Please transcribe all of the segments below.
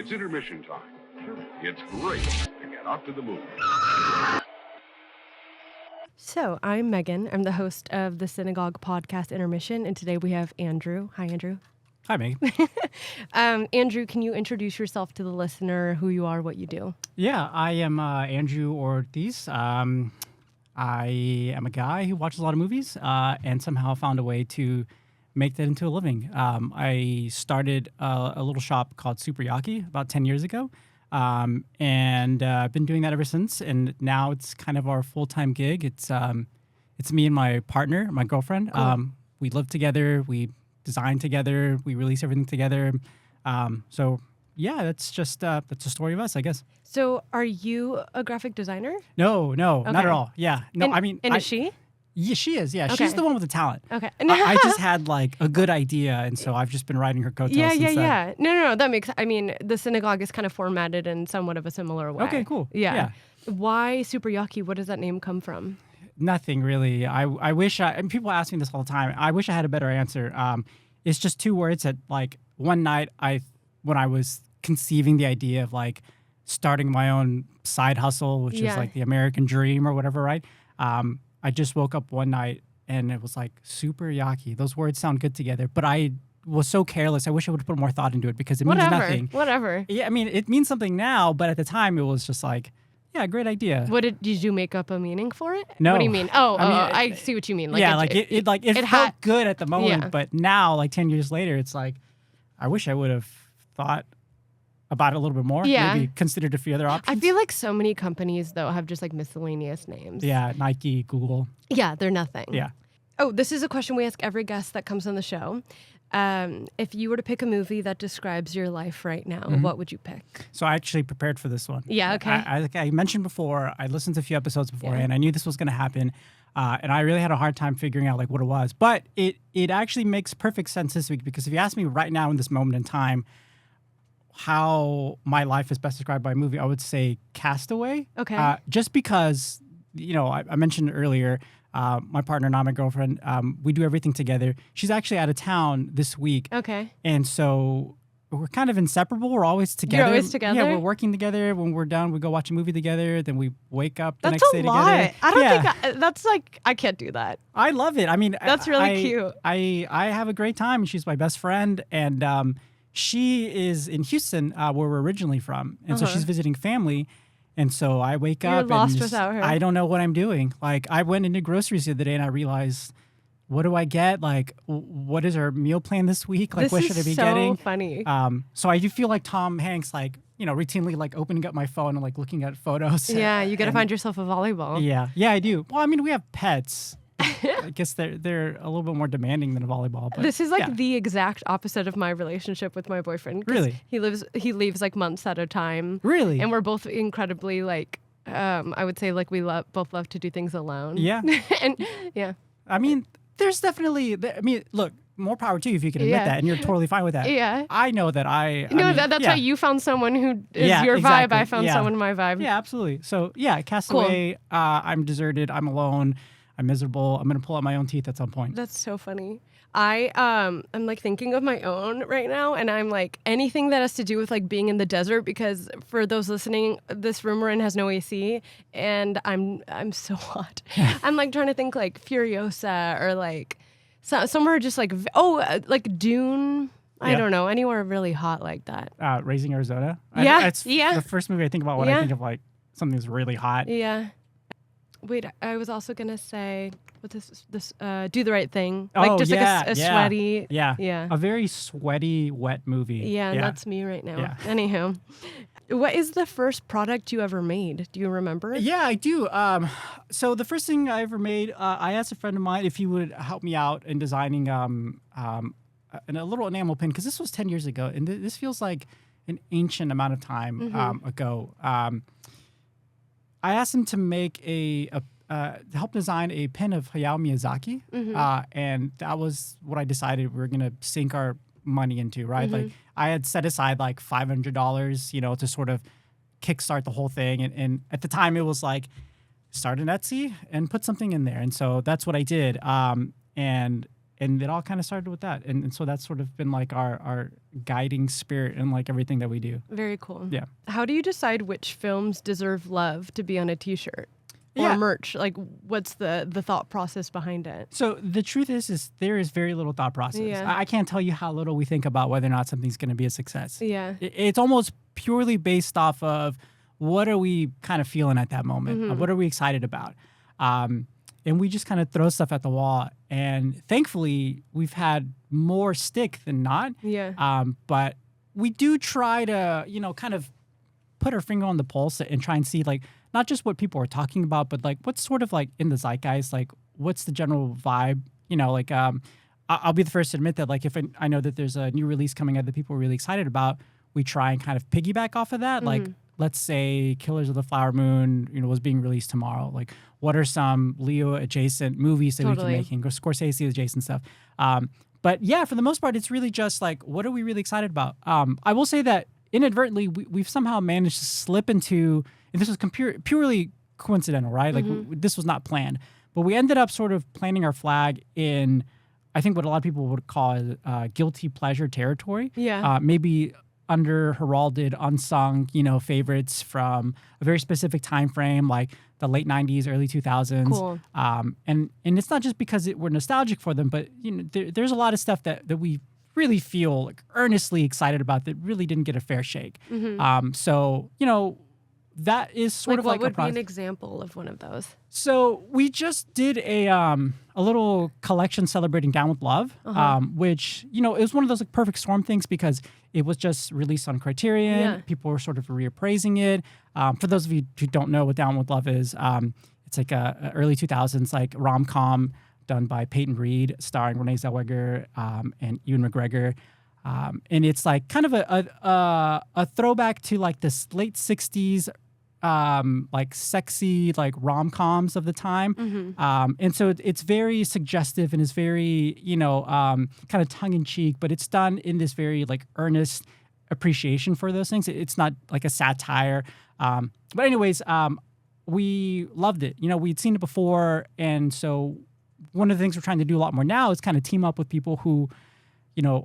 It's intermission time. It's great to get out to the movies. So, I'm Megan. I'm the host of the Synagogue podcast Intermission, and today we have Andrew. Hi, Andrew. Hi, Megan. Andrew, can you introduce yourself to the listener, who you are, what you do? Yeah, I am Andrew Ortiz. I am a guy who watches a lot of movies and somehow found a way to make that into a living. I started a little shop called Super Yaki about 10 years ago, and I've been doing that ever since. And now it's kind of our full-time gig. It's me and my partner, my girlfriend. Cool. We live together. We design together. We release everything together. So yeah, that's just that's the story of us, I guess. So, are you a graphic designer? No, not Okay. at all. Yeah, no. And is she? Yeah, she is. Yeah, Okay. she's the one with the talent. Okay. I just had like a good idea, and so I've just been riding her coattails. Yeah. since then. No. That makes. I mean, the synagogue is kind of formatted in somewhat of a similar way. Okay, cool. Yeah. Why Super Yaki? What does that name come from? Nothing really. I wish and people ask me this all the time. I wish I had a better answer. It's just two words that like one night when I was conceiving the idea of like starting my own side hustle, which is like the American dream or whatever, right? I just woke up one night and it was like Super Yaki. Those words sound good together, but I was so careless. I wish I would have put more thought into it because it means nothing. Whatever. Yeah, I mean, it means something now, but at the time it was just like, yeah, great idea. Did you make up a meaning for it? No. What do you mean? I see what you mean. Like it felt good at the moment, but now, like 10 years later, it's like, I wish I would have thought about it a little bit more. Yeah. Maybe considered a few other options. I feel like so many companies, though, have just like miscellaneous names. Yeah, Nike, Google. Yeah, they're nothing. Yeah. Oh, this is a question we ask every guest that comes on the show. If you were to pick a movie that describes your life right now, what would you pick? So I actually prepared for this one. Yeah, okay. Like I mentioned before, I listened to a few episodes before, and I knew this was going to happen. And I really had a hard time figuring out like what it was. But it actually makes perfect sense this week, because if you ask me right now in this moment in time, how my life is best described by a movie, I would say Castaway. Okay. Just because, I mentioned earlier, my partner, not my girlfriend, we do everything together. She's actually out of town this week. Okay. And so we're kind of inseparable. We're always together. You're always together? Yeah, we're working together. When we're done, we go watch a movie together. Then we wake up the That's next a day lot. together. I don't think that's like, I can't do that. I love it. I mean, That's really cute. I have a great time. She's my best friend. And she is in Houston, where we're originally from. And so she's visiting family. And so I wake up lost and without her. I don't know what I'm doing. Like, I went into groceries the other day and I realized, what do I get? Like, what is our meal plan this week? Like, what should I be getting? This is so funny. So I do feel like Tom Hanks, like, routinely like opening up my phone and like looking at photos. Yeah, you got to find yourself a volleyball. Yeah, I do. Well, I mean, we have pets. I guess they're a little bit more demanding than a volleyball. But this is like the exact opposite of my relationship with my boyfriend. 'Cause Really? He leaves like months at a time. Really? And we're both incredibly like, I would say like we both love to do things alone. Yeah. And yeah. I mean, there's definitely. Look, more power to you if you can admit that, and you're totally fine with that. Yeah. I know that That's why you found someone who is your exactly. vibe. I found someone my vibe. Yeah, absolutely. So yeah, Castaway. Cool. I'm deserted. I'm alone. I'm miserable. I'm gonna pull out my own teeth at some point. That's so funny. I'm like thinking of my own right now, and I'm like anything that has to do with like being in the desert, because for those listening, this room we're in has no AC, and I'm so hot. I'm like trying to think like Furiosa or like somewhere just like like Dune. I don't know, anywhere really hot like that. Raising Arizona. That's the first movie I think about when I think of like something that's really hot. Yeah. Wait, I was also gonna say, what this Do the Right Thing. Oh, like just yeah, like a sweaty. Yeah. A very sweaty, wet movie. Yeah, that's me right now. Yeah. Anywho, what is the first product you ever made? Do you remember? Yeah, I do. So the first thing I ever made, I asked a friend of mine if he would help me out in designing a little enamel pin, because this was 10 years ago, and this feels like an ancient amount of time ago. I asked him to make help design a pin of Hayao Miyazaki, and that was what I decided we were gonna sink our money into. Right, like I had set aside like $500, to sort of kickstart the whole thing, and at the time it was like start an Etsy and put something in there, and so that's what I did. And and it all kind of started with that. And so that's sort of been like our guiding spirit in like everything that we do. Very cool. Yeah. How do you decide which films deserve love to be on a t-shirt or merch? Like, what's the thought process behind it? So the truth is there is very little thought process. Yeah. I can't tell you how little we think about whether or not something's going to be a success. Yeah. It's almost purely based off of what are we kind of feeling at that moment? What are we excited about? And we just kind of throw stuff at the wall. And thankfully, we've had more stick than not. Yeah. But we do try to, kind of put our finger on the pulse and try and see, like, not just what people are talking about, but, like, what's sort of, like, in the zeitgeist. Like, what's the general vibe? I'll be the first to admit that, like, if I know that there's a new release coming out that people are really excited about, we try and kind of piggyback off of that. Like, let's say Killers of the Flower Moon, was being released tomorrow. Like, what are some Leo adjacent movies that we can making, or Scorsese adjacent stuff? But yeah, for the most part, it's really just like, what are we really excited about? I will say that inadvertently, we've somehow managed to slip into, and this was purely coincidental, right? Like this was not planned, but we ended up sort of planting our flag in, I think what a lot of people would call guilty pleasure territory. Yeah. Maybe under heralded unsung, favorites from a very specific time frame, like the late 90s, early 2000s. Cool. And it's not just because we're nostalgic for them, but there's a lot of stuff that we really feel like earnestly excited about that really didn't get a fair shake. So that is sort of like what would be an example of one of those? So we just did a little collection celebrating Down with Love, which it was one of those like perfect storm things because it was just released on Criterion. Yeah. People were sort of reappraising it. For those of you who don't know what Down with Love is, it's like a early 2000s like rom-com done by Peyton Reed, starring Renee Zellweger and Ewan McGregor. And it's like kind of a throwback to like this late 60s like sexy like rom-coms of the time. And so it's very suggestive and is very, kind of tongue-in-cheek, but it's done in this very like earnest appreciation for those things. It's not like a satire. But anyways, we loved it. We'd seen it before. And so one of the things we're trying to do a lot more now is kind of team up with people who,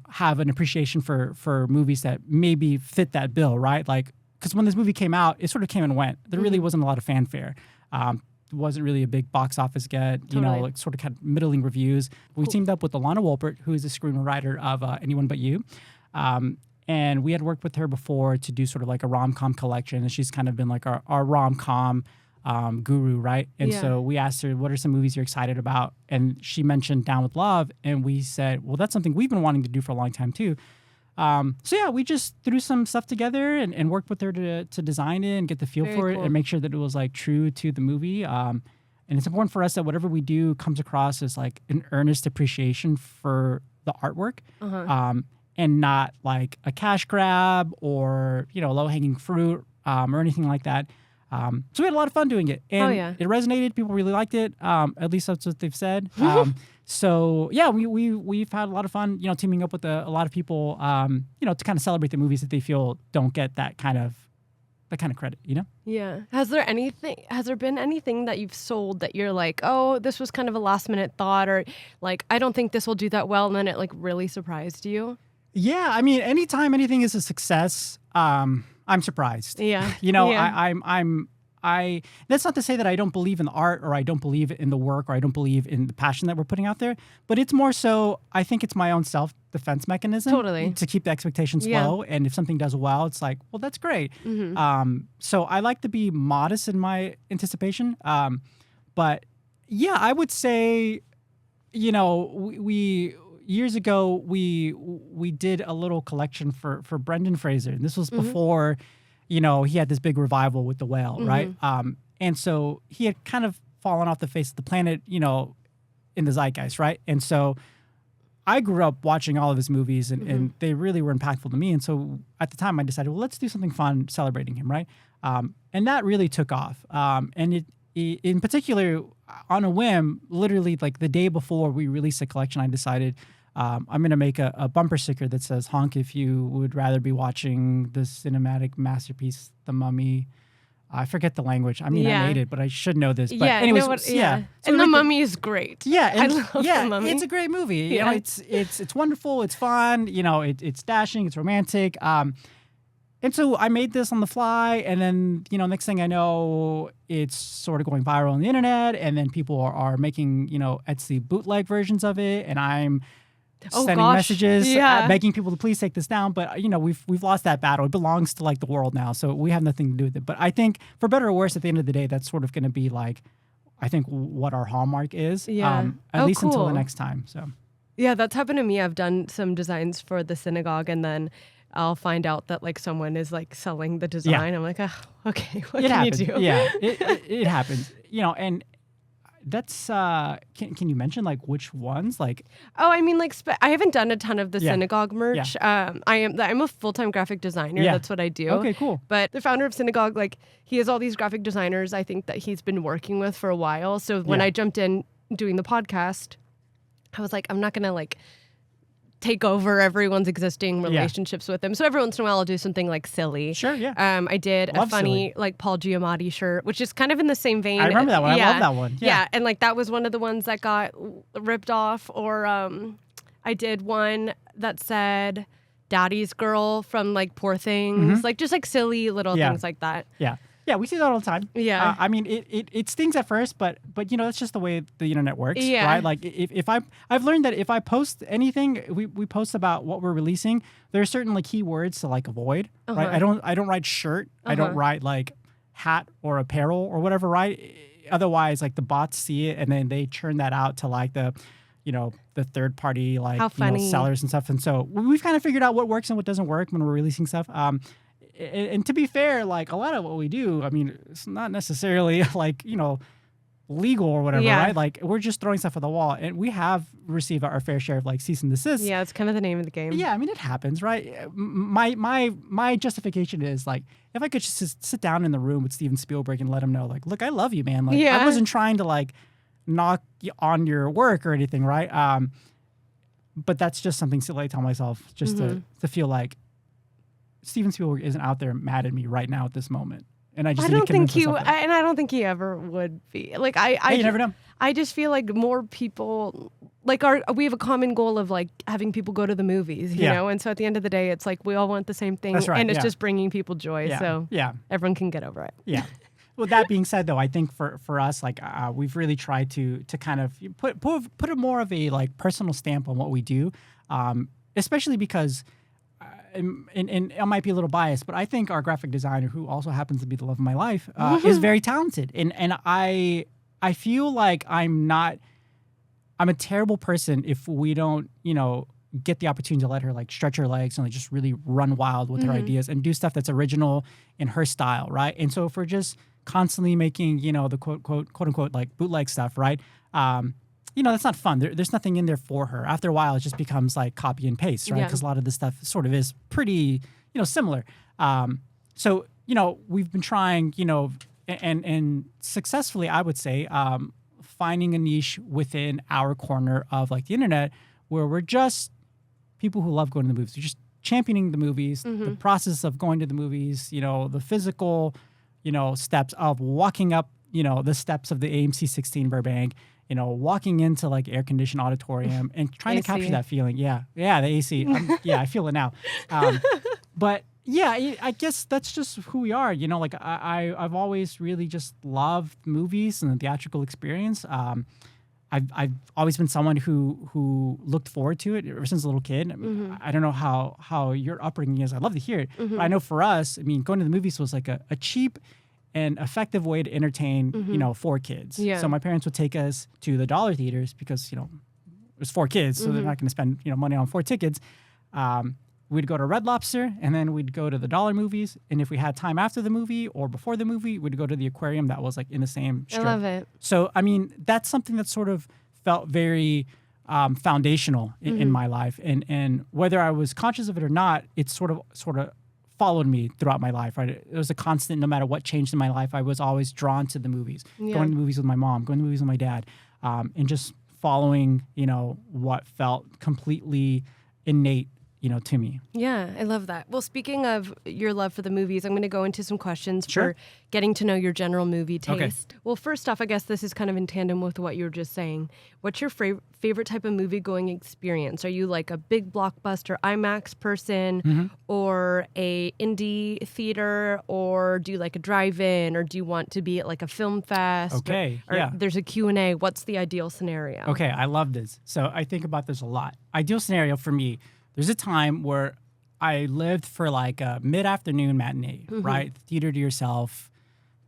have an appreciation for movies that maybe fit that bill, right? Like, because when this movie came out, it sort of came and went. There really wasn't a lot of fanfare. It wasn't really a big box office get, like sort of kind of middling reviews. We teamed up with Alana Wolpert, who is a screenwriter of Anyone But You. And we had worked with her before to do sort of like a rom-com collection. And she's kind of been like our rom-com guru, right? And so we asked her, what are some movies you're excited about? And she mentioned Down with Love. And we said, well, that's something we've been wanting to do for a long time too. So yeah, we just threw some stuff together and worked with her to design it and get the feel for it and make sure that it was like true to the movie. And it's important for us that whatever we do comes across as like an earnest appreciation for the artwork, and not like a cash grab or, low hanging fruit, or anything like that. So we had a lot of fun doing it, and it resonated. People really liked it. At least that's what they've said. So yeah, we've had a lot of fun, teaming up with a lot of people, to kind of celebrate the movies that they feel don't get that kind of credit, Yeah. Has there been anything that you've sold that you're like, oh, this was kind of a last minute thought, or like, I don't think this will do that well, and then it like really surprised you? Yeah, I mean, anytime anything is a success, I'm surprised. Yeah. That's not to say that I don't believe in the art or I don't believe in the work or I don't believe in the passion that we're putting out there, but it's more so I think it's my own self-defense mechanism to keep the expectations low. And if something does well, it's like, well, that's great. So I like to be modest in my anticipation. But yeah, I would say, we years ago, we did a little collection for Brendan Fraser. And this was before, he had this big revival with The Whale, right? And so he had kind of fallen off the face of the planet, in the zeitgeist, right? And so I grew up watching all of his movies, and they really were impactful to me. And so at the time, I decided, well, let's do something fun celebrating him, right? And that really took off. And it in particular, on a whim, literally like the day before we released the collection, I decided I'm going to make a bumper sticker that says, honk if you would rather be watching the cinematic masterpiece, The Mummy, I forget the language. I mean, I Yeah. made it, but I should know this. But Yeah, I know anyways, what- So And we The make Mummy is great. Yeah, I and love yeah, The Mummy. it's a great movie. You Yeah. know, it's wonderful. It's fun. You know, it's dashing. It's romantic. And so I made this on the fly, and then next thing I know, it's sort of going viral on the internet, and then people are making Etsy bootleg versions of it, and I'm sending messages begging people to please take this down. But we've lost that battle. It belongs to like the world now, so we have nothing to do with it. But I think for better or worse, at the end of the day, that's sort of going to be like, I think what our hallmark is. Yeah. At least until the Cool. next time. So Yeah, that's happened to me. I've done some designs for the synagogue, and then I'll find out that like someone is like selling the design. I'm like, oh, okay, what can happens. you do? Yeah, it happens. And that's can you mention like which ones like? Oh, I mean, like I haven't done a ton of the Yeah. synagogue merch. I'm a full-time graphic designer. Yeah. That's what I do. Okay, cool. But the founder of synagogue, like he has all these graphic designers. I think that he's been working with for a while. So when Yeah. I jumped in doing the podcast, I was like, I'm not gonna like take over everyone's existing relationships with them. So every once in a while, I'll do something like silly. Sure, yeah. I did Love a funny silly. like Paul Giamatti shirt, which is kind of in the same vein. I remember that one. Yeah. I love that one. Yeah. And like that was one of the ones that got ripped off. Or I did one that said "Daddy's Girl" from like Poor Things, like just like silly little Yeah. things like that. Yeah, we see that all the time. Yeah. I mean, it stings at first, but that's just the way the internet works, Yeah. right? Like if I've learned that if I post anything, we post about what we're releasing, there are certain like keywords to like avoid, right? I don't write shirt, I don't write like hat or apparel or whatever, right? Otherwise, like the bots see it and then they churn that out to like the third party like How funny. sellers and stuff. And so we've kind of figured out what works and what doesn't work when we're releasing stuff. And to be fair, like a lot of what we do, I mean, it's not necessarily like, legal or whatever, Yeah. right? Like we're just throwing stuff at the wall, and we have received our fair share of like cease and desist. Yeah, it's kind of the name of the game. Yeah, I mean, it happens, right? My justification is like, if I could just sit down in the room with Steven Spielberg and let him know, like, look, I love you, man. Like, Yeah. I wasn't trying to like knock on your work or anything, right? But that's just something silly I tell myself just to feel like Steven Spielberg isn't out there mad at me right now at this moment. And I just I need to don't think convince he, myself that. and I don't think he ever would be. Like Hey, you never know. I just feel like more people, like we have a common goal of like having people go to the movies, you Yeah. know? And so at the end of the day, it's like we all want the same thing. That's right, And it's yeah. just bringing people joy. Yeah. So Yeah. everyone can get over it. Yeah. Well, that being said, though, I think for us, like we've really tried to kind of put a more of a like personal stamp on what we do, especially because, and I might be a little biased, but I think our graphic designer, who also happens to be the love of my life, is very talented, and I feel like I'm a terrible person if we don't get the opportunity to let her like stretch her legs and like just really run wild with her ideas and do stuff that's original in her style, right? And so if we're just constantly making the quote unquote like bootleg stuff, right? That's not fun. There's nothing in there for her. After a while, it just becomes like copy and paste, right? Yeah. Because a lot of this stuff sort of is pretty similar. So we've been trying and successfully, I would say, finding a niche within our corner of like the internet where we're just people who love going to the movies. We're just championing the movies, the process of going to the movies, the physical, steps of walking up, the steps of the AMC 16 Burbank, walking into like air-conditioned auditorium and trying to capture AC. that feeling. Yeah, the AC. I feel it now. But yeah, I guess that's just who we are. Like I've always really just loved movies and the theatrical experience. I've always been someone who looked forward to it ever since a little kid. I mean, I don't know how your upbringing is. I'd love to hear it. But I know for us, I mean, going to the movies was like a cheap and effective way to entertain, four kids. Yeah. So my parents would take us to the dollar theaters because, it was four kids, so they're not going to spend, money on four tickets. We'd go to Red Lobster, and then we'd go to the dollar movies. And if we had time after the movie or before the movie, we'd go to the aquarium that was like in the same strip. I love it. So, I mean, that's something that sort of felt very foundational in my life. And whether I was conscious of it or not, it sort of followed me throughout my life, right? It was a constant. No matter what changed in my life, I was always drawn to the movies, Yeah. going to the movies with my mom, going to the movies with my dad, and just following, what felt completely innate to me. Yeah, I love that. Well, speaking of your love for the movies, I'm going to go into some questions Sure. for getting to know your general movie taste. Okay. Well, first off, I guess this is kind of in tandem with what you were just saying. What's your favorite type of movie going experience? Are you like a big blockbuster IMAX person or a indie theater, or do you like a drive-in, or do you want to be at like a film fest? Okay, Or yeah. there's a Q&A. What's the ideal scenario? Okay, I love this. So I think about this a lot. Ideal scenario for me, there's a time where I lived for like a mid-afternoon matinee, right? Theater to yourself,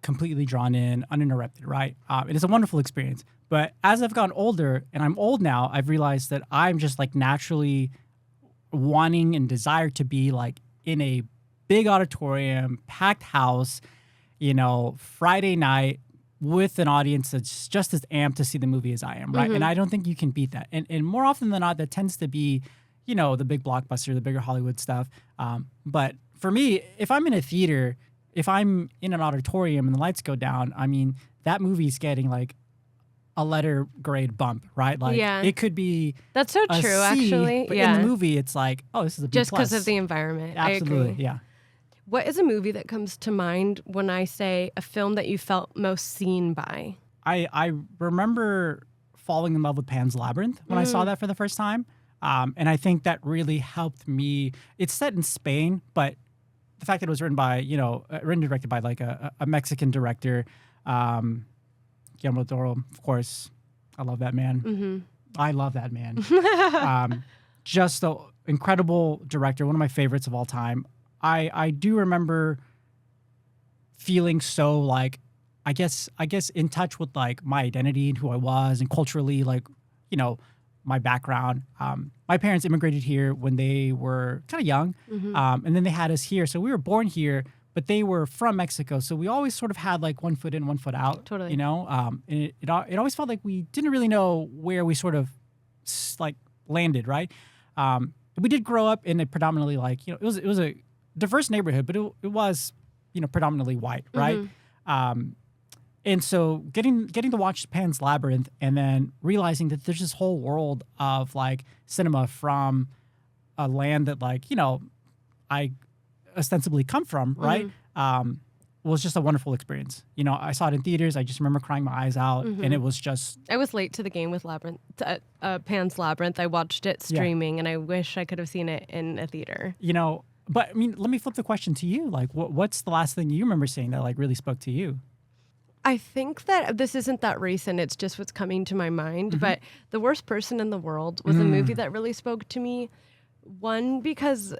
completely drawn in, uninterrupted, right? It is a wonderful experience. But as I've gotten older, and I'm old now, I've realized that I'm just like naturally wanting and desire to be like in a big auditorium, packed house, Friday night with an audience that's just as amped to see the movie as I am, right? And I don't think you can beat that. And more often than not, that tends to be, the big blockbuster, the bigger Hollywood stuff. But for me, if I'm in a theater, if I'm in an auditorium and the lights go down, I mean, that movie's getting like a letter grade bump, right? Like it could be That's so a true, C, actually. but Yeah. in the movie, it's like, oh, this is a B+. Just because of the environment. I Absolutely, agree. yeah. What is a movie that comes to mind when I say a film that you felt most seen by? I remember falling in love with Pan's Labyrinth when I saw that for the first time. And I think that really helped me. It's set in Spain, but the fact that it was written and directed by like a Mexican director, Guillermo del Toro, of course. I love that man. I love that man. Just an incredible director, one of my favorites of all time. I do remember feeling so like, I guess in touch with like my identity and who I was and culturally, like, my background. My parents immigrated here when they were kind of young, and then they had us here. So we were born here, but they were from Mexico. So we always sort of had like one foot in, one foot out. Totally. And it always felt like we didn't really know where we sort of like landed, right? We did grow up in a predominantly like, it was a diverse neighborhood, but it was, predominantly white, right? And so getting to watch Pan's Labyrinth and then realizing that there's this whole world of like cinema from a land that like, I ostensibly come from, right? Was just a wonderful experience. I saw it in theaters. I just remember crying my eyes out, and it was just. I was late to the game with Pan's Labyrinth. I watched it streaming, and I wish I could have seen it in a theater. But I mean, let me flip the question to you. Like, what's the last thing you remember seeing that like really spoke to you? I think that this isn't that recent. It's just what's coming to my mind. But The Worst Person in the World was a movie that really spoke to me. One, because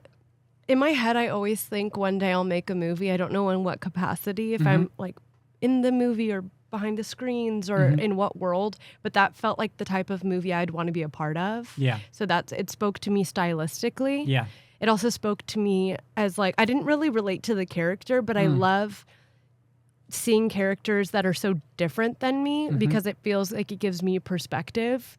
in my head, I always think one day I'll make a movie. I don't know in what capacity, if I'm like in the movie or behind the screens or in what world. But that felt like the type of movie I'd want to be a part of. Yeah. So it spoke to me stylistically. Yeah. It also spoke to me as like, I didn't really relate to the character, but I love seeing characters that are so different than me because it feels like it gives me perspective.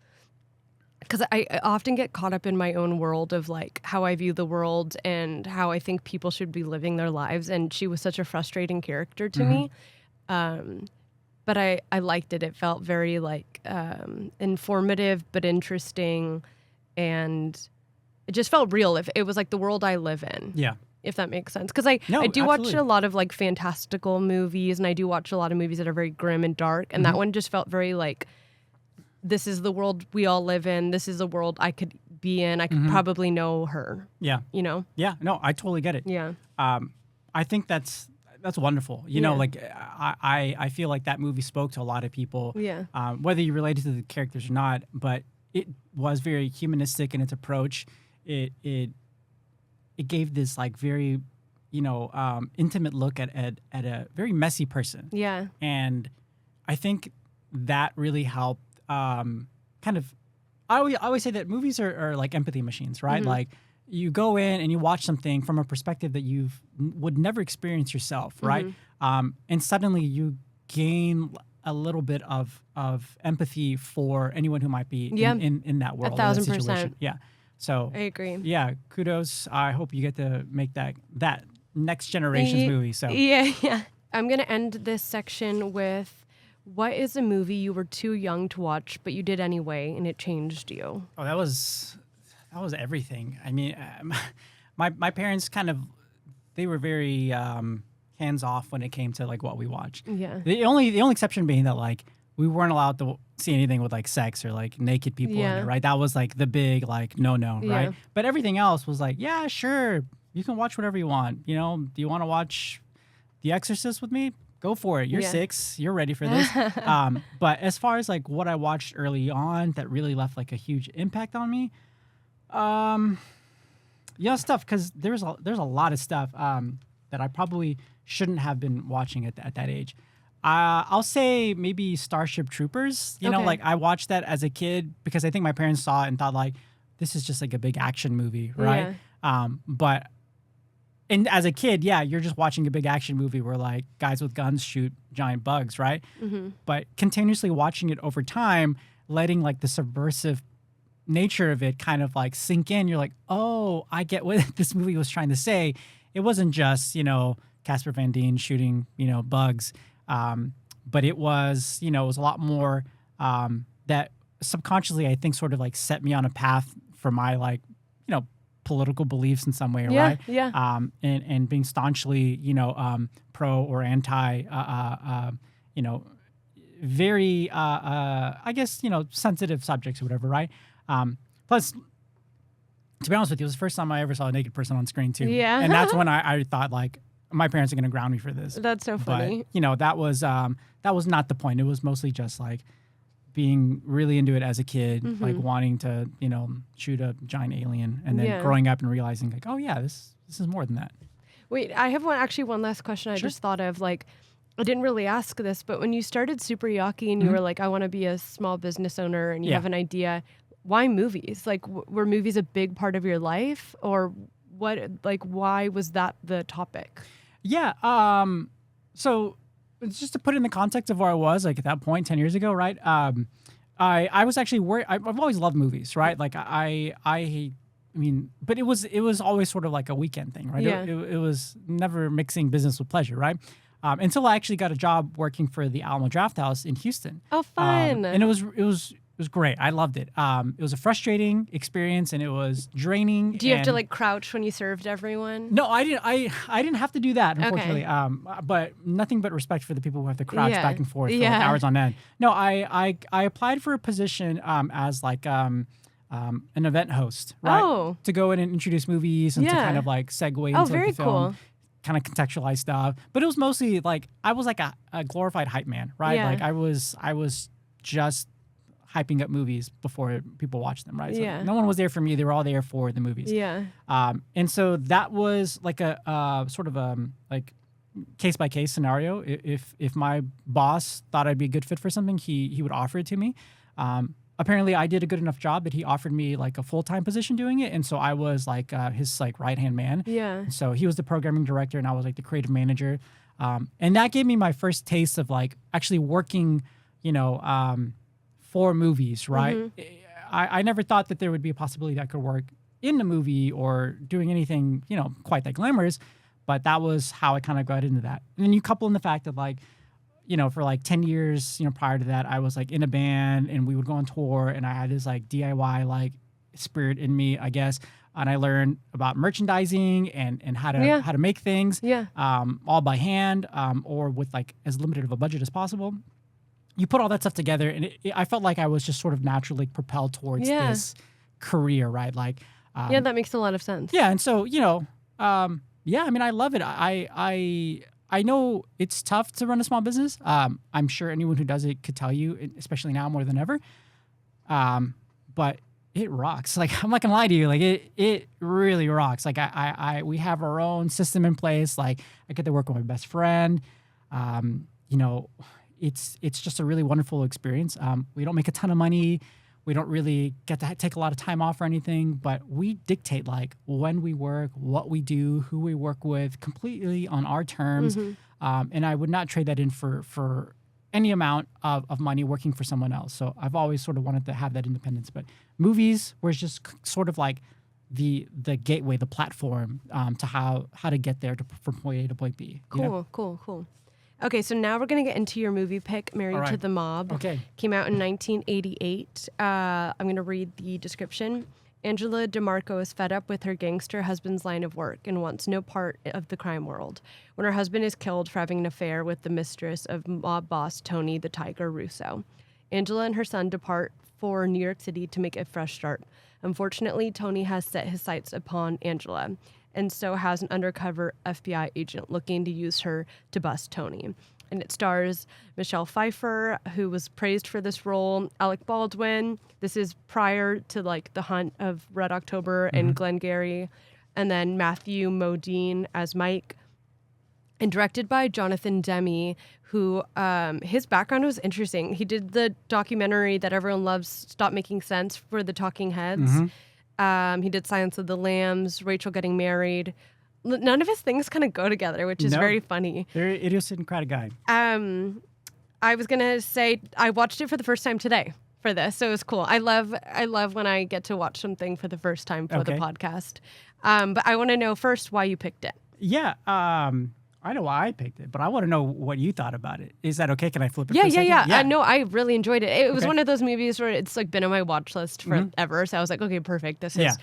Because I often get caught up in my own world of like how I view the world and how I think people should be living their lives. And she was such a frustrating character to me. But I liked it. It felt very like informative but interesting, and it just felt real. If it was like the world I live in. Yeah. If that makes sense. Because I do watch a lot of like fantastical movies, and I do watch a lot of movies that are very grim and dark. And that one just felt very like, this is the world we all live in. This is a world I could be in. I could probably know her. Yeah. Yeah. No, I totally get it. Yeah. I think that's wonderful. Like I feel like that movie spoke to a lot of people. Yeah. Whether you related to the characters or not, but it was very humanistic in its approach. It gave this like very, intimate look at a very messy person. Yeah. And I think that really helped kind of, I always say that movies are like empathy machines, right? Like you go in and you watch something from a perspective that you would never experience yourself, right? And suddenly you gain a little bit of empathy for anyone who might be in that world. 1,000%. Yeah. So I agree. Yeah, kudos. I hope you get to make that next generation's movie. So yeah. I'm gonna end this section with, what is a movie you were too young to watch but you did anyway and it changed you? Oh, that was that was everything. I mean, my parents they were very hands off when it came to like what we watched. Yeah. The only exception being that like we weren't allowed to see anything with like sex or like naked people in it, right? That was like the big like no, right? Yeah. But everything else was like, yeah, sure, you can watch whatever you want. You know, do you want to watch The Exorcist with me? Go for it. You're 6. You're ready for this. But as far as like what I watched early on that really left like a huge impact on me, stuff because there's a lot of stuff that I probably shouldn't have been watching at that age. I'll say maybe Starship Troopers. You know, like I watched that as a kid because I think my parents saw it and thought like this is just like a big action movie, right? But and as a kid, you're just watching a big action movie where like guys with guns shoot giant bugs, right? Mm-hmm. But continuously watching it over time, letting like the subversive nature of it kind of like sink in, you're like, oh, I get what this movie was trying to say. It wasn't just, Casper Van Dien shooting, bugs. But it was, it was a lot more that subconsciously I think sort of like set me on a path for my like, political beliefs in some way, right? Yeah. And being staunchly, pro or anti, very, I guess, sensitive subjects or whatever, right? Plus, to be honest with you, it was the first time I ever saw a naked person on screen too. Yeah. And that's when I thought like, my parents are going to ground me for this. That's so funny. But, that was not the point. It was mostly just like being really into it as a kid, like wanting to, shoot a giant alien and then growing up and realizing like, oh yeah, this is more than that. Wait, I have one last question I just thought of. Like, I didn't really ask this, but when you started Super Yaki and you were like, I want to be a small business owner and you have an idea, why movies? Like, were movies a big part of your life or what, like, why was that the topic? Yeah. So just to put it in the context of where I was, like at that point, 10 years ago, right? I was actually worried. I've always loved movies, right? Like I mean, but it was always sort of like a weekend thing, right? Yeah. It was never mixing business with pleasure, right? Until I actually got a job working for the Alamo Drafthouse in Houston. Oh, fun. And it was great. I loved it. It was a frustrating experience and it was draining. Do you have to like crouch when you served everyone? No, I didn't have to do that, unfortunately. Okay. But nothing but respect for the people who have to crouch back and forth for like hours on end. No, I applied for a position as like an event host, right? Oh. To go in and introduce movies and to kind of like segue into very the film. Cool. Kind of contextualize stuff. But it was mostly like I was like a glorified hype man, right? Yeah. Like I was just hyping up movies before people watched them, right? So no one was there for me. They were all there for the movies. Yeah. And so that was like a sort of like case by case scenario. If my boss thought I'd be a good fit for something, he would offer it to me. Apparently I did a good enough job that he offered me like a full-time position doing it. And so I was like his like right-hand man. Yeah. So he was the programming director and I was like the creative manager. And that gave me my first taste of like actually working, for movies, right? I never thought that there would be a possibility that I could work in a movie or doing anything, quite that glamorous. But that was how I kind of got into that. And then you couple in the fact that like, for like 10 years, prior to that, I was like in a band and we would go on tour and I had this like DIY like spirit in me, I guess. And I learned about merchandising and how to make things all by hand or with like as limited of a budget as possible. You put all that stuff together, and I felt like I was just sort of naturally propelled towards this career, right? Like, that makes a lot of sense. Yeah, and so I mean, I love it. I know it's tough to run a small business. I'm sure anyone who does it could tell you, especially now more than ever. But it rocks. Like I'm not gonna lie to you, like it really rocks. Like we have our own system in place. Like I get to work with my best friend. It's just a really wonderful experience. We don't make a ton of money. We don't really get to take a lot of time off or anything, but we dictate like when we work, what we do, who we work with completely on our terms. And I would not trade that in for any amount of money working for someone else. So I've always sort of wanted to have that independence, but movies were just sort of like the gateway, the platform to how to get there from point A to point B. Cool. Okay, so now we're going to get into your movie pick, Married to the Mob. Okay. Came out in 1988. I'm going to read the description. Angela DeMarco is fed up with her gangster husband's line of work and wants no part of the crime world when her husband is killed for having an affair with the mistress of mob boss Tony the Tiger Russo. Angela and her son depart for New York City to make a fresh start. Unfortunately, Tony has set his sights upon Angela, and so has an undercover FBI agent looking to use her to bust Tony. And it stars Michelle Pfeiffer, who was praised for this role, Alec Baldwin. This is prior to like The Hunt of Red October and Glengarry, and then Matthew Modine as Mike. And directed by Jonathan Demme, who his background was interesting. He did the documentary that everyone loves, Stop Making Sense, for the Talking Heads. He did Silence of the Lambs, Rachel Getting Married. None of his things kind of go together, which is very funny. Very idiosyncratic guy. I was gonna say I watched it for the first time today for this, so it was cool. I love when I get to watch something for the first time for the podcast. But I want to know first why you picked it. Yeah. I know why I picked it, but I want to know what you thought about it. Is that okay? Can I flip it? Yeah, for a second? yeah. No, I really enjoyed it. It was one of those movies where it's like been on my watch list forever. So I was like, okay, perfect. This is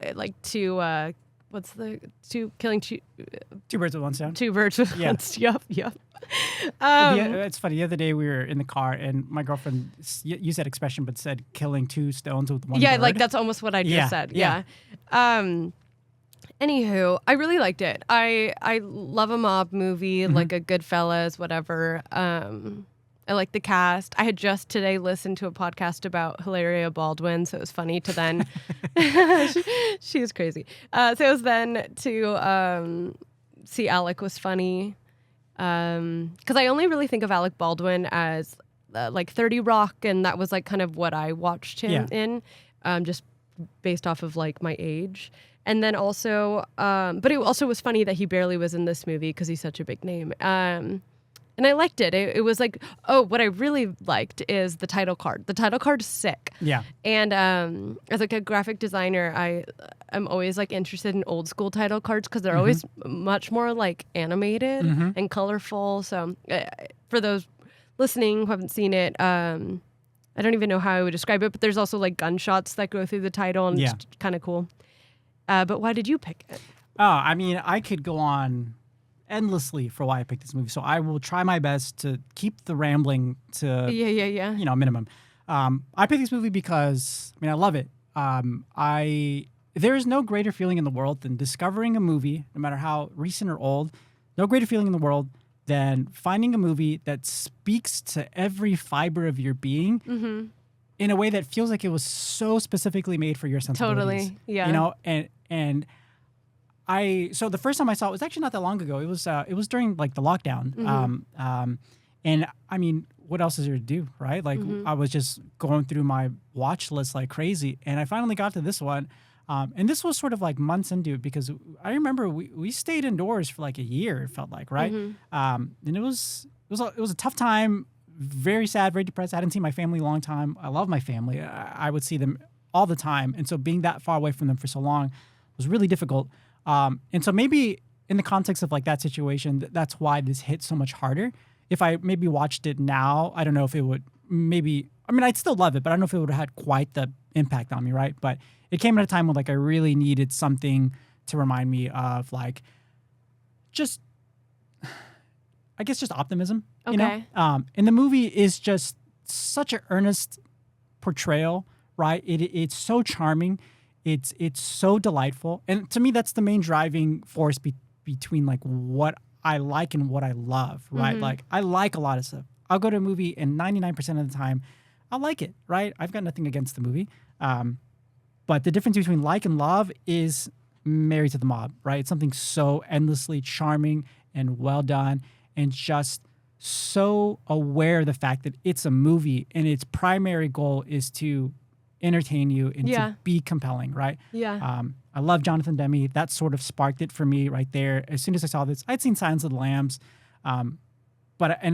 like two. What's the killing two birds with one stone? Two birds with one stone. Yep. It's funny. The other day we were in the car and my girlfriend used that expression, but said killing two stones with one bird. Yeah, like that's almost what I just said. Yeah. Anywho, I really liked it. I love a mob movie, like a Goodfellas, whatever. I like the cast. I had just today listened to a podcast about Hilaria Baldwin, so it was funny to then. she was crazy. So it was then to see Alec was funny. Because I only really think of Alec Baldwin as like 30 Rock, and that was like kind of what I watched him in, just based off of like my age. And then also, but it also was funny that he barely was in this movie because he's such a big name. And I liked it. It was like, what I really liked is the title card. The title card's sick. Yeah. And as like a graphic designer, I'm always like interested in old school title cards because they're always much more like animated and colorful. So for those listening who haven't seen it, I don't even know how I would describe it, but there's also like gunshots that go through the title, and it's kind of cool. But why did you pick it? Oh, I mean, I could go on endlessly for why I picked this movie, so I will try my best to keep the rambling to a minimum. I picked this movie because I love it. There is no greater feeling in the world than discovering a movie, no matter how recent or old. No greater feeling in the world than finding a movie that speaks to every fiber of your being in a way that feels like it was so specifically made for your sensibilities. Totally, yeah. You know, and so the first time I saw it was actually not that long ago. It was during like the lockdown. And I mean, what else is there to do, right? Like I was just going through my watch list like crazy, and I finally got to this one. And this was sort of like months into it because I remember we stayed indoors for like a year. It felt like, right? And it was a tough time. Very sad, very depressed. I hadn't seen my family in a long time. I love my family. I would see them all the time, and so being that far away from them for so long was really difficult. And so maybe in the context of like that situation, that's why this hit so much harder. If I maybe watched it now, I don't know if it would I'd still love it, but I don't know if it would have had quite the impact on me, right? But it came at a time when like I really needed something to remind me of like just, I guess, just optimism, you know? And the movie is just such an earnest portrayal, right? It's so charming. It's so delightful. And to me, that's the main driving force between like what I like and what I love, right? Like I like a lot of stuff. I'll go to a movie and 99% of the time I'll like it, right? I've got nothing against the movie. But the difference between like and love is Married to the Mob, right? It's something so endlessly charming and well done and just so aware of the fact that it's a movie and its primary goal is to entertain you and to be compelling, right? Yeah. I love Jonathan Demme. That sort of sparked it for me right there. As soon as I saw this, I'd seen Silence of the Lambs, and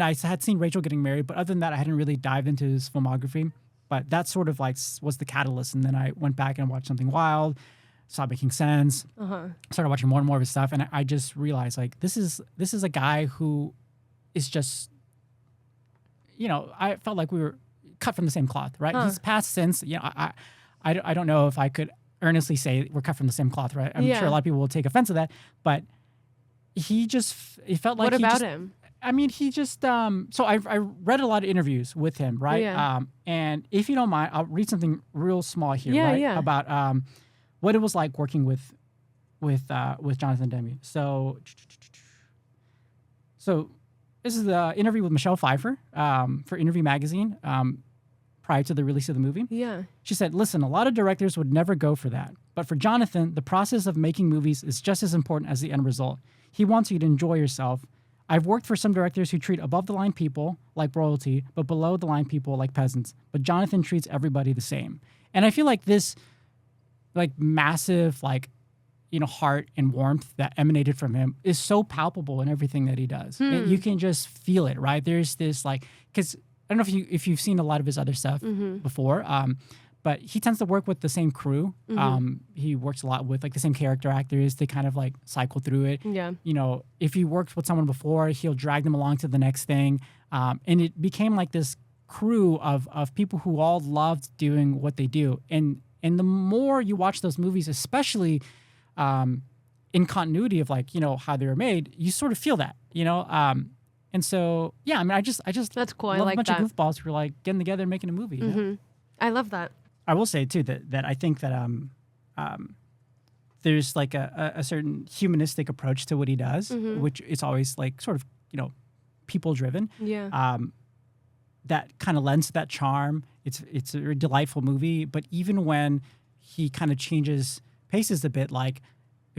I had seen Rachel Getting Married, but other than that, I hadn't really dived into his filmography. But that sort of like was the catalyst, and then I went back and watched Something Wild, Stopped Making Sense, started watching more and more of his stuff, and I just realized like this is a guy who is just, I felt like we were cut from the same cloth, right? He's passed since, I don't know if I could earnestly say we're cut from the same cloth, right? I'm Yeah. sure a lot of people will take offense to that, but he just, it felt like What he about just, him? I mean, he just, so I read a lot of interviews with him, right? Yeah. And if you don't mind, I'll read something real small here, Yeah, right? yeah. About what it was like working with Jonathan Demme. So this is the interview with Michelle Pfeiffer for Interview Magazine prior to the release of the movie. Yeah. She said, listen, a lot of directors would never go for that. But for Jonathan, the process of making movies is just as important as the end result. He wants you to enjoy yourself. I've worked for some directors who treat above-the-line people like royalty, but below-the-line people like peasants. But Jonathan treats everybody the same. And I feel like this massive, heart and warmth that emanated from him is so palpable in everything that he does. And you can just feel it, right? There's this, because I don't know if you've seen a lot of his other stuff before, but he tends to work with the same crew. He works a lot with the same character actors. They kind of cycle through it. Yeah. If he worked with someone before, he'll drag them along to the next thing. And it became this crew of people who all loved doing what they do. And the more you watch those movies, especially in continuity of how they were made, you sort of feel that, and so yeah, I mean, I just That's cool. love I like a bunch that. of goofballs who are getting together and making a movie. You know? I love that. I will say too that I think that there's a certain humanistic approach to what he does, which is always sort of people driven. Yeah. That kind of lends to that charm. It's a very delightful movie, but even when he kind of changes paces a bit, have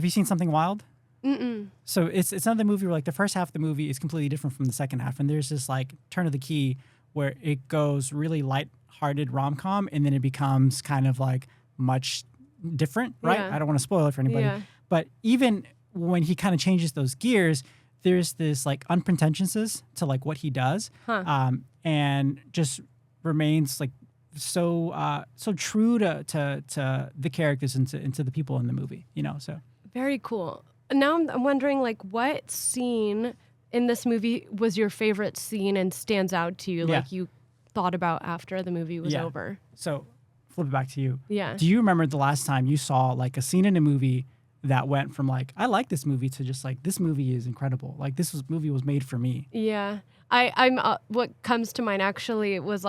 you seen Something Wild? Mm-mm. So it's another movie where the first half of the movie is completely different from the second half, and there's this turn of the key where it goes really light-hearted rom-com, and then it becomes kind of much different, right? Yeah. I don't want to spoil it for anybody, Yeah. but even when he kind of changes those gears, there's this unpretentiousness to what he does, and just remains so true to the characters and to the people in the movie, so. Very cool. Now I'm wondering, what scene in this movie was your favorite scene and stands out to you, Yeah. you thought about after the movie was Yeah. over? So flip it back to you. Yeah. Do you remember the last time you saw a scene in a movie that went from I like this movie to just this movie is incredible. Movie was made for me. Yeah. I'm what comes to mind actually was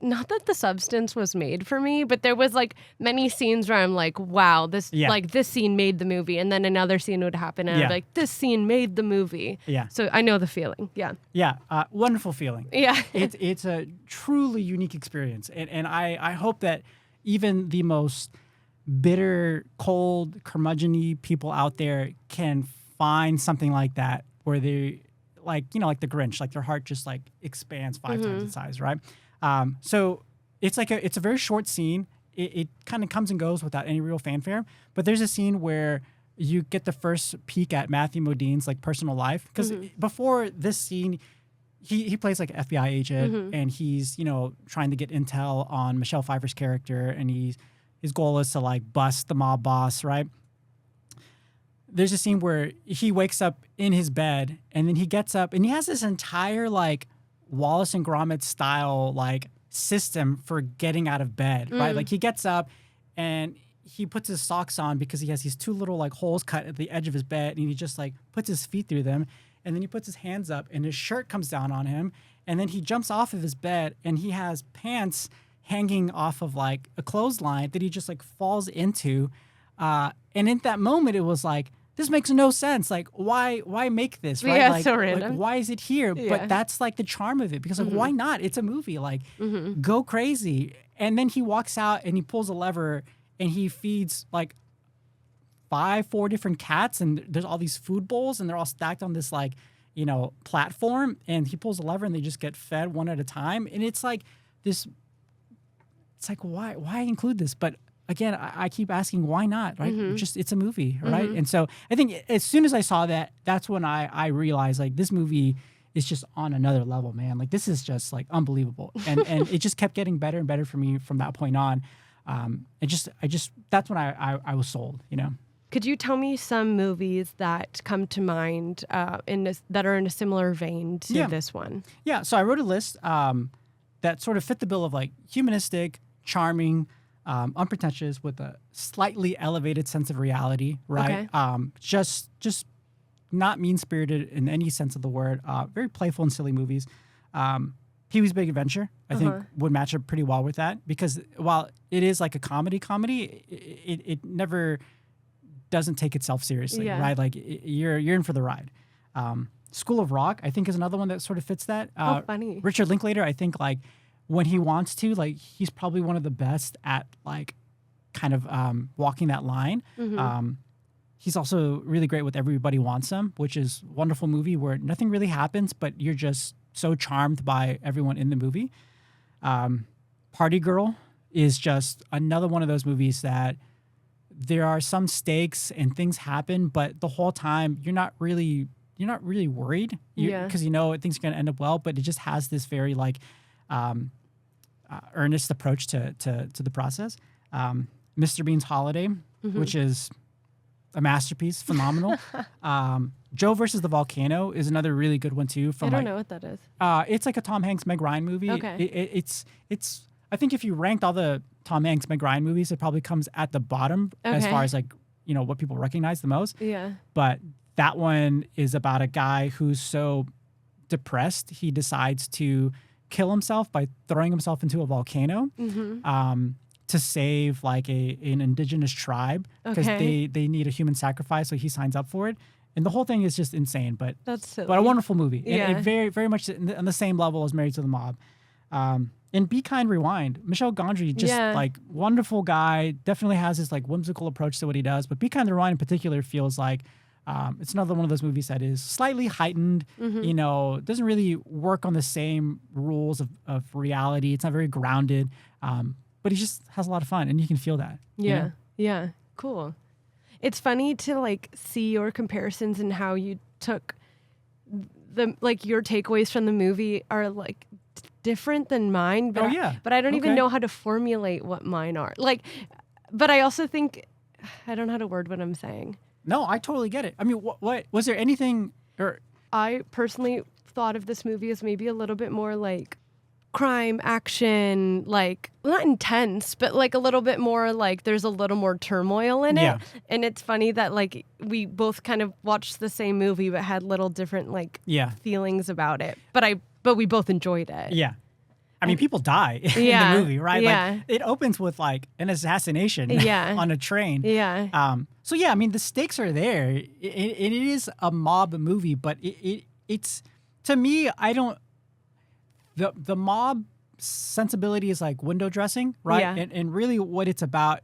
not that the substance was made for me, but there was many scenes where I'm wow, this this scene made the movie, and then another scene would happen and I'm this scene made the movie. Yeah. So I know the feeling. Yeah. Yeah. Wonderful feeling. Yeah. It's a truly unique experience. And I hope that even the most bitter, cold, curmudgeon-y people out there can find something like that where they like the Grinch, their heart just expands 5 times its size, right? So it's it's a very short scene. It kind of comes and goes without any real fanfare. But there's a scene where you get the first peek at Matthew Modine's personal life, because before this scene, he plays an FBI agent, and he's trying to get intel on Michelle Pfeiffer's character, and his goal is to bust the mob boss, right? There's a scene where he wakes up in his bed, and then he gets up, and he has this entire Wallace and Gromit style system for getting out of bed, right? He gets up and he puts his socks on because he has these 2 little holes cut at the edge of his bed, and he just puts his feet through them, and then he puts his hands up and his shirt comes down on him, and then he jumps off of his bed and he has pants hanging off of a clothesline that he just falls into, and in that moment it was this makes no sense. Why make this, right? Yeah, so random. Why is it here? Yeah. But that's the charm of it, because why not? It's a movie. Go crazy. And then he walks out and he pulls a lever and he feeds 4 different cats, and there's all these food bowls and they're all stacked on this platform, and he pulls a lever and they just get fed one at a time. And it's this. It's why include this? But again, I keep asking, why not, right? It's a movie, right? And so I think as soon as I saw that, that's when I realized this movie is just on another level, man. This is just unbelievable. And it just kept getting better and better for me from that point on. That's when I was sold, Could you tell me some movies that come to mind that are in a similar vein to this one? Yeah, so I wrote a list that sort of fit the bill of humanistic, charming, unpretentious with a slightly elevated sense of reality, right? Just not mean-spirited in any sense of the word. Very playful and silly movies. Pee-wee's Big Adventure, I think, would match up pretty well with that, because while it is like a comedy, it never doesn't take itself seriously, right? Like you're in for the ride. School of Rock, I think, is another one that sort of fits that. Funny. Richard Linklater, I think, like when he wants to, like he's probably one of the best at like kind of walking that line. He's also really great with Everybody Wants Some, which is a wonderful movie where nothing really happens, but you're just so charmed by everyone in the movie. Party Girl is just another one of those movies that there are some stakes and things happen, but the whole time you're not really worried, because you know things are going to end up well. But it just has this very like earnest approach to the process. Mr. Bean's Holiday, which is a masterpiece, phenomenal. Joe versus the Volcano is another really good one too. I don't know what that is. It's like a Tom Hanks, Meg Ryan movie. Okay. It's I think if you ranked all the Tom Hanks, Meg Ryan movies, it probably comes at the bottom as far as like, you know, what people recognize the most. Yeah. But that one is about a guy who's so depressed he decides to kill himself by throwing himself into a volcano. To save like an indigenous tribe, because they need a human sacrifice, so he signs up for it, and the whole thing is just insane. But that's silly. But a wonderful movie, and very very much on the same level as Married to the Mob. And Be Kind, Rewind, Michel Gondry, just like wonderful guy, definitely has this like whimsical approach to what he does. But Be Kind, Rewind in particular feels like it's another one of those movies that is slightly heightened, you know, doesn't really work on the same rules of reality. It's not very grounded. But he just has a lot of fun, and you can feel that. Yeah. Cool. It's funny to like see your comparisons and how you took the like your takeaways from the movie are like different than mine. But but I don't even know how to formulate what mine are. Like, but I also think I don't know how to word what I'm saying. No, I totally get it. I mean, what was there anything? Or I personally thought of this movie as maybe a little bit more like crime, action, like not intense, but like a little bit more like there's a little more turmoil in it. And it's funny that like we both kind of watched the same movie but had little different like feelings about it. But we both enjoyed it. Yeah. I mean, people die in the movie, right? Like it opens with like an assassination on a train. So yeah, I mean the stakes are there. It is a mob movie, but it's to me, I don't. The mob sensibility is like window dressing, right? And really what it's about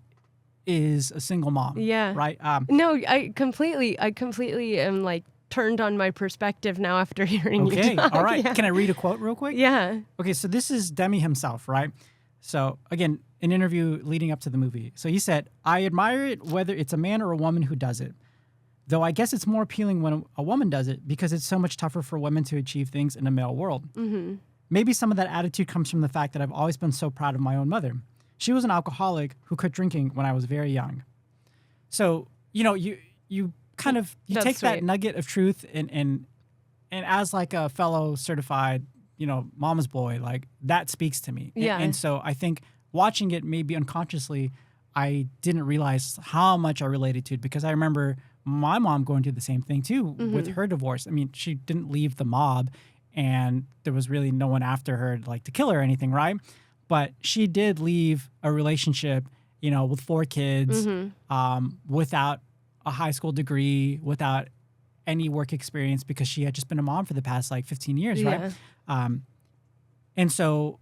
is a single mom. Right? No, I completely am like turned on my perspective now after hearing you talk. All right. Can I read a quote real quick? Yeah. Okay, so this is Demi himself, right? So again, an interview leading up to the movie. So he said, "I admire it whether it's a man or a woman who does it. Though I guess it's more appealing when a woman does it because it's so much tougher for women to achieve things in a male world. Maybe some of that attitude comes from the fact that I've always been so proud of my own mother. She was an alcoholic who quit drinking when I was very young." So, you know, you kind of, you take that nugget of truth and as like a fellow certified, you know, mama's boy, like that speaks to me. And so I think watching it maybe unconsciously, I didn't realize how much I related to it, because I remember my mom going through the same thing too with her divorce. I mean, she didn't leave the mob, and there was really no one after her like to kill her or anything, right? But she did leave a relationship, you know, with 4 kids, without a high school degree, without any work experience, because she had just been a mom for the past like 15 years, right? And so,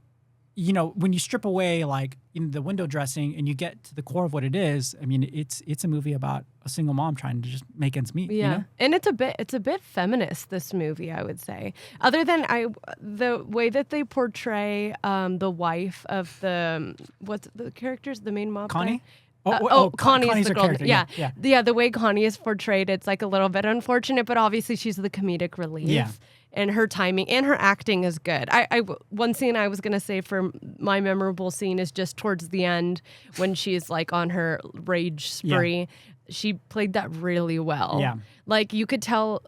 you know, when you strip away like in the window dressing and you get to the core of what it is, I mean, it's a movie about a single mom trying to just make ends meet. You know? And it's a bit feminist, this movie, I would say. Other than the way that they portray the wife of what's the characters, the main mob Connie? guy? Connie's the girl. Character. Yeah, the way Connie is portrayed, it's like a little bit unfortunate, but obviously she's the comedic relief. Yeah. And her timing and her acting is good. One scene I was gonna say for my memorable scene is just towards the end when she's like on her rage spree. She played that really well. Yeah. Like you could tell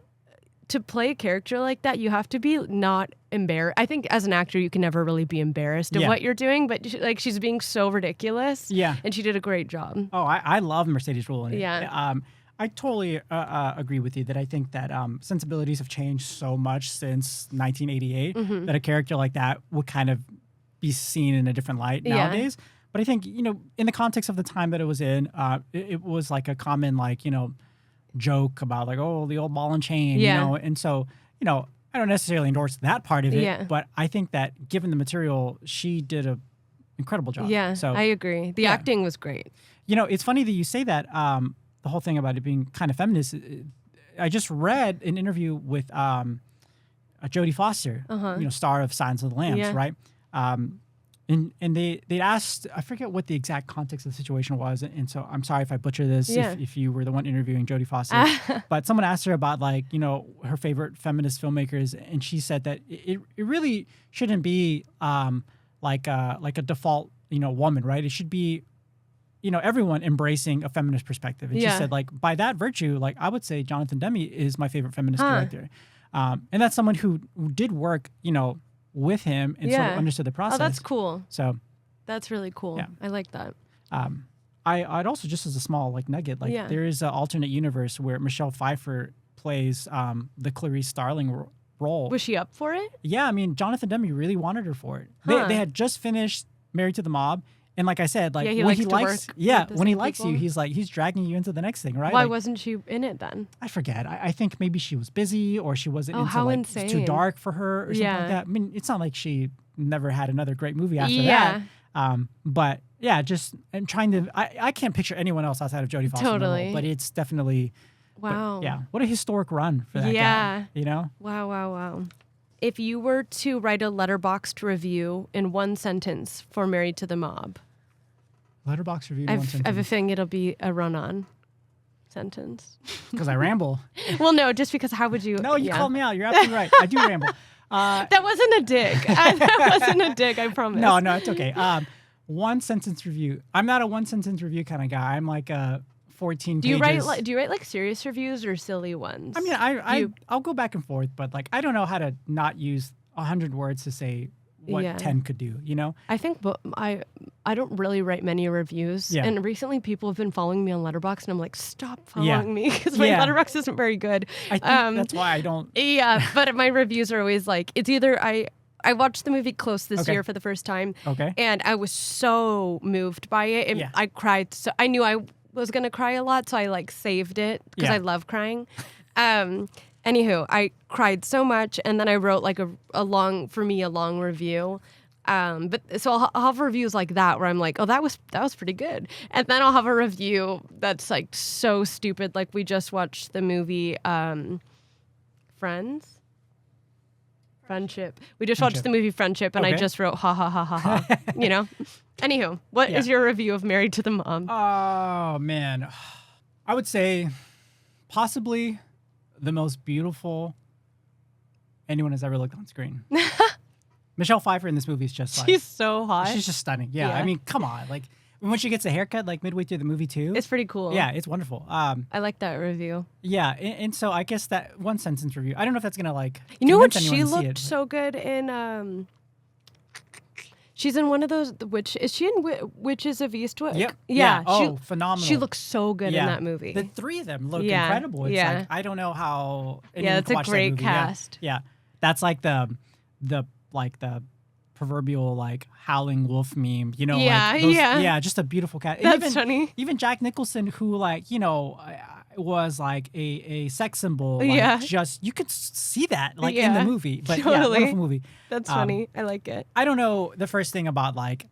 to play a character like that, you have to be not embarrassed. I think as an actor, you can never really be embarrassed of what you're doing, but she's being so ridiculous. Yeah. And she did a great job. Oh, I love Mercedes Rule in it. Yeah. I totally agree with you that I think that sensibilities have changed so much since 1988 that a character like that would kind of be seen in a different light nowadays. But I think, in the context of the time that it was in, it was like a common, like, joke about like, oh, the old ball and chain, and so, I don't necessarily endorse that part of it, but I think that given the material, she did a incredible job. Yeah, so I agree. The acting was great. It's funny that you say that. The whole thing about it being kind of feminist. I just read an interview with Jodie Foster, star of Silence of the Lambs, right? And they asked, I forget what the exact context of the situation was, and so I'm sorry if I butcher this if you were the one interviewing Jodie Foster. But someone asked her about like her favorite feminist filmmakers, and she said that it really shouldn't be like a default woman, right? It should be everyone embracing a feminist perspective. And she said, like, by that virtue, like, I would say Jonathan Demme is my favorite feminist director. And that's someone who did work, with him and sort of understood the process. Oh, that's cool. So that's really cool. Yeah. I like that. I'd also, just as a small, like, nugget, like, there is an alternate universe where Michelle Pfeiffer plays the Clarice Starling role. Was she up for it? Yeah, I mean, Jonathan Demme really wanted her for it. They had just finished Married to the Mob. And like I said, like when he likes you, he's dragging you into the next thing, right? Why like, wasn't she in it then? I forget. I think maybe she was busy or she wasn't into like it's too dark for her or something like that. I mean, it's not like she never had another great movie after that. But yeah, just and trying to I can't picture anyone else outside of Jodie Foster. Totally. But it's definitely wow. But, what a historic run for that guy. Wow. If you were to write a letterboxed review in one sentence for Married to the Mob. Letterbox review. I have a feeling it'll be a run-on sentence. Because I ramble. Well, no, just because how would you? No, you called me out. You're absolutely right. I do ramble. That wasn't a dig. That wasn't a dig. I promise. No, it's okay. One sentence review. I'm not a one sentence review kind of guy. I'm like a 14 do you pages. Do you write like serious reviews or silly ones? I mean, I'll go back and forth, but like I don't know how to not use 100 words to say what 10 could do, I think I don't really write many reviews. Yeah. And recently people have been following me on Letterboxd and I'm like, stop following me because my Letterboxd isn't very good. I think that's why I don't. Yeah, but my reviews are always like, it's either I watched the movie Close this year for the first time. Okay. And I was so moved by it. And I cried. So I knew I was going to cry a lot. So I like saved it because I love crying. Anywho, I cried so much, and then I wrote like a long review. But so I'll have reviews like that where I'm like, oh, that was pretty good, and then I'll have a review that's like so stupid. Like we just watched the movie Friendship. We just watched the movie Friendship, and I just wrote ha ha ha ha ha. Anywho, what is your review of Married to the Mob? Oh man, I would say possibly the most beautiful anyone has ever looked on screen. Michelle Pfeiffer in this movie is just like... She's so hot. She's just stunning. Yeah. I mean, come on. Like, when she gets a haircut, like, midway through the movie, too. It's pretty cool. Yeah, it's wonderful. I like that review. Yeah, and so I guess that one sentence review, I don't know if that's going to, like... You know what? She looked so good in... She's in one of those. Is she in Witches of Eastwick? Yep. Yeah. Phenomenal. She looks so good in that movie. The three of them look incredible. It's like, I don't know how. It's a great cast. Yeah. That's like the proverbial like howling wolf meme. Just a beautiful cast. That's funny. Even Jack Nicholson, who was like a sex symbol. Just you could see that in the movie. But wonderful movie. That's funny. I like it. I don't know the first thing about like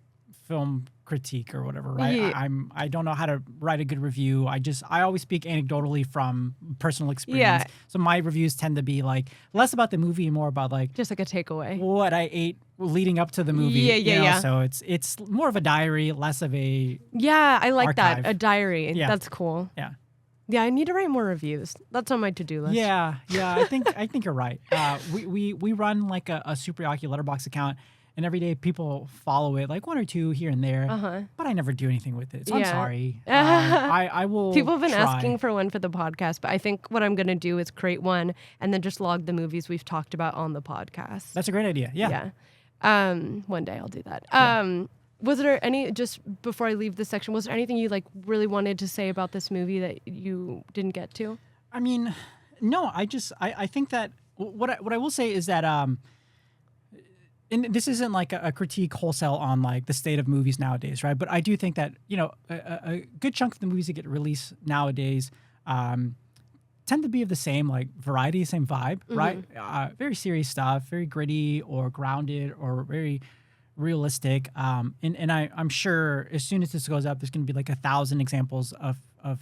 film critique or whatever, right? Yeah. I don't know how to write a good review. I always speak anecdotally from personal experience. Yeah. So my reviews tend to be like less about the movie and more about like just like a takeaway. What I ate leading up to the movie. Yeah. So it's more of a diary, less of a I like archive. that. A diary. Yeah. That's cool. Yeah. Yeah, I need to write more reviews. That's on my to-do list. Yeah. I think you're right. We run like a Super Yaki Letterboxd account, and every day people follow it, like one or two here and there. But I never do anything with it. So I'm sorry. I will. People have been try. asking for one for the podcast, but I think what I'm going to do is create one and then just log the movies we've talked about on the podcast. That's a great idea. Yeah. One day I'll do that. Was there any, just before I leave this section, was there anything you like really wanted to say about this movie that you didn't get to? I mean, no, I think that what I will say is that, and this isn't like a critique wholesale on like the state of movies nowadays, right? But I do think that, a good chunk of the movies that get released nowadays, tend to be of the same like variety, same vibe, right? Very serious stuff, very gritty or grounded or very realistic. And I'm sure as soon as this goes up, there's going to be like 1,000 examples of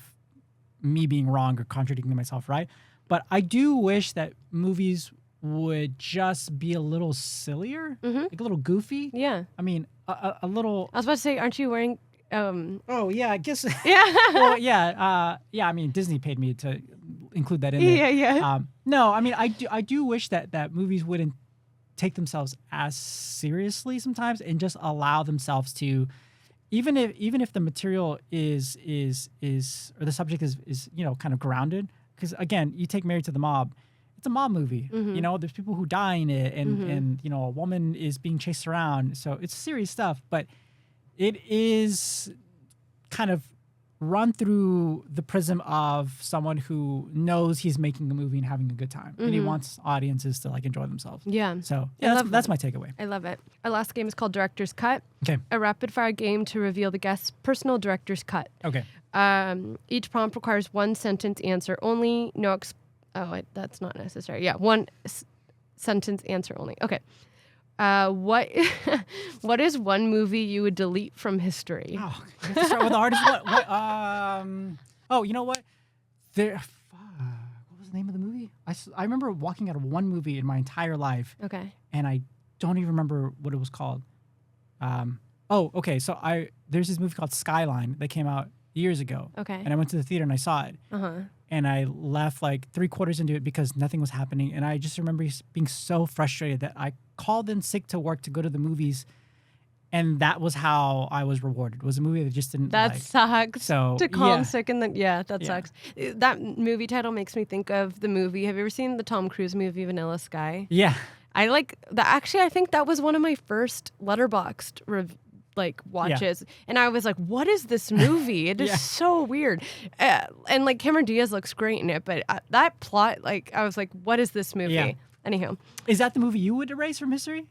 me being wrong or contradicting myself, right? But I do wish that movies would just be a little sillier, like a little goofy. Yeah. I mean, a little. I was about to say, aren't you wearing? Oh yeah, I guess. Yeah. Well, yeah. I mean, Disney paid me to include that in there. Yeah. No, I mean, I do wish that movies wouldn't take themselves as seriously sometimes and just allow themselves to, even if the material is or the subject is kind of grounded. Because again, you take Married to the Mob, it's a mob movie. There's people who die in it, and a woman is being chased around. So it's serious stuff, but it is kind of run through the prism of someone who knows he's making a movie and having a good time, and he wants audiences to like enjoy themselves. Yeah. So yeah, that's my takeaway. I love it. Our last game is called Director's Cut. Okay. A rapid fire game to reveal the guest's personal director's cut. Okay. Each prompt requires one sentence answer only. That's not necessary. Yeah, one sentence answer only. Okay. What is one movie you would delete from history? Oh, you have to start with the hardest one. You know what? What was the name of the movie? I remember walking out of one movie in my entire life. Okay. And I don't even remember what it was called. Okay. So there's this movie called Skyline that came out years ago. Okay. And I went to the theater and I saw it. And I left like 3/4 into it because nothing was happening. And I just remember being so frustrated that I called in sick to work to go to the movies. And that was how I was rewarded. It was a movie that just didn't That sucks. So to call in sick and then, sucks. That movie title makes me think of the movie. Have you ever seen the Tom Cruise movie, Vanilla Sky? Yeah. I like that. Actually, I think that was one of my first Letterboxd watches, and I was like, "What is this movie? It is so weird." And like Cameron Diaz looks great in it, but that plot, like, I was like, "What is this movie?" Yeah. Anyhow, is that the movie you would erase from history?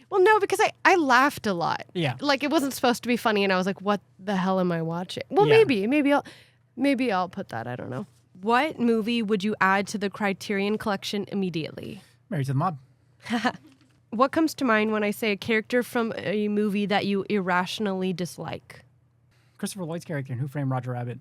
Well, no, because I laughed a lot. Yeah, like it wasn't supposed to be funny, and I was like, "What the hell am I watching?" Well, Yeah. maybe I'll put that. I don't know. What movie would you add to the Criterion Collection immediately? Married to the Mob. What comes to mind when I say a character from a movie that you irrationally dislike? Christopher Lloyd's character in Who Framed Roger Rabbit.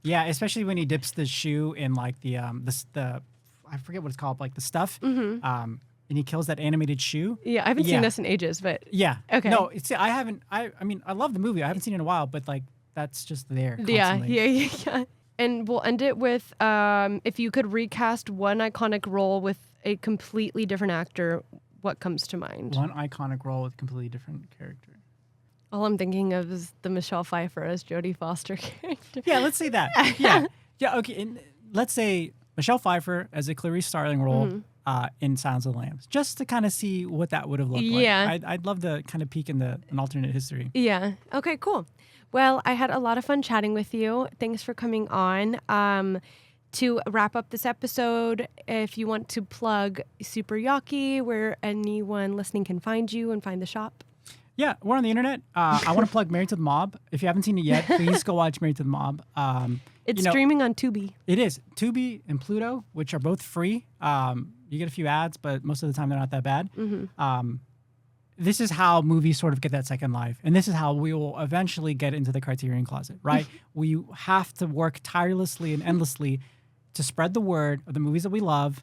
Yeah, especially when he dips the shoe in like the I forget what it's called, like the stuff. And he kills that animated shoe. Yeah, I haven't seen this in ages, but yeah. Okay. No, I haven't. I mean, I love the movie. I haven't seen it in a while, but like that's just there. Constantly. Yeah. And we'll end it with if you could recast one iconic role with a completely different actor, what comes to mind? One iconic role with a completely different character. All I'm thinking of is the Michelle Pfeiffer as Jodie Foster character. Yeah, let's say that. Yeah. Okay. And let's say Michelle Pfeiffer as a Clarice Starling role in Silence of the Lambs, just to kind of see what that would have looked like. Yeah. I'd love to kind of peek in an alternate history. Yeah. Okay. Cool. Well, I had a lot of fun chatting with you. Thanks for coming on. To wrap up this episode, if you want to plug Super Yaki, where anyone listening can find you and find the shop. Yeah, we're on the internet. I want to plug Married to the Mob. If you haven't seen it yet, please go watch Married to the Mob. It's streaming on Tubi. It is. Tubi and Pluto, which are both free. You get a few ads, but most of the time they're not that bad. This is how movies sort of get that second life. And this is how we will eventually get into the Criterion Closet, right? We have to work tirelessly and endlessly to spread the word of the movies that we love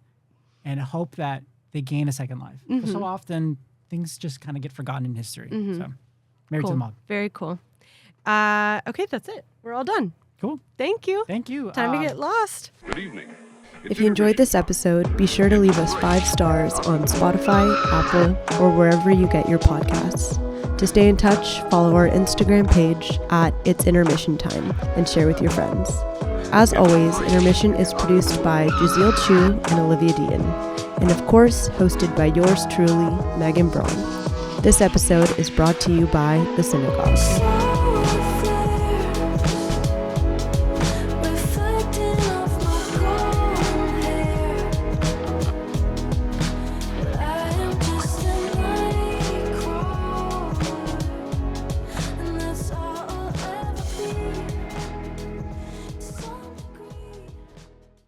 and hope that they gain a second life. So often things just kind of get forgotten in history. So Married to the Mob. Very cool. Okay, that's it. We're all done. Cool. Thank you. Thank you. Time to get lost. Good evening. If you enjoyed this episode, be sure to leave us 5 stars on Spotify, Apple, or wherever you get your podcasts. To stay in touch, follow our Instagram page at It's Intermission Time and share with your friends. As always, Intermission is produced by Jazeel Chu and Olivia Dean, and of course, hosted by yours truly, Megan Braun. This episode is brought to you by The Synagogue.